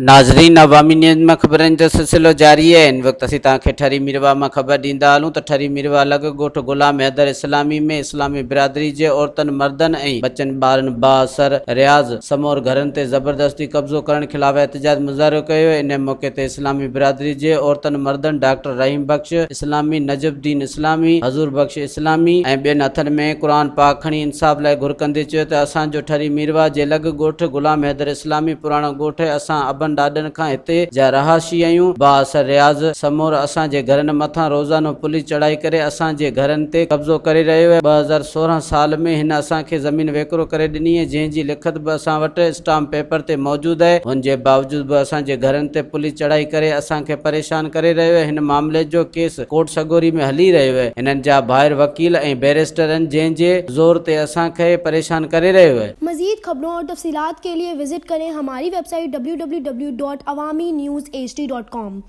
नाज़रीन, अवामी न्यूज़ में ख़बरनि जो सिलसिलो जारी है। इन वक्त असीं तव्हांखे ठरी मिरवाह में ख़बर ॾींदा हलूं त ठरी मिरवाह अलॻि ॻोठ गुलाम हैदर इस्लामी में इस्लामी बिरादरी जे औरतन मर्दन ऐं बचनि ॿारनि बाअसर रियाज़ समूर घरनि ते ज़बरदस्ती कब्ज़ो करण खिलाफ़ एहतजाज मुज़ाहिरो कयो। इन मौक़े ते इस्लामी बिरादरी जे औरतन मर्दन डॉक्टर रहीम बख्श इस्लामी, नजबुद्दीन इस्लामी, हज़ूर बख्श इस्लामी ऐं ॿियनि हथनि में क़ुरान पाक खणी इंसाफ़ लाइ घुर कंदे चयो त असांजो ठरी मिरवाह जे अलॻि ॻोठ गुलाम हैदर इस्लामी पुराणो ॻोठ असां अबनि ॾाॾनि खां हिते जा रहाशी आहियूं। बाअसर रियाज़ समूर असांजे घरनि मथां रोज़ानो पुलिस चढ़ाई करे असांजे घरनि ते कब्ज़ो करे रहियो आहे। 2016 साल में हिन असांखे ज़मीन वेकिरो करे ॾिनी आहे, जंहिंजी लिखत बि असां वटि स्टाम्प पेपर ते मौजूदु आहे। हुन जे बावजूद बि असांजे घरनि ते पुलिस चढ़ाई करे असांखे परेशान करे रहियो आहे। हिन मामले जो केस कोर्ट सगोरी में हली रहियो आहे। हिननि जा ॿाहिरि वकील ऐं बैरिस्टर आहिनि, जंहिंजे ज़ोर ते असांखे परेशान करे रहियो है। मज़ीद खबरों और तफसीलात के लिए विजिट करें हमारी वेबसाइट www.awamiNewsHD.com।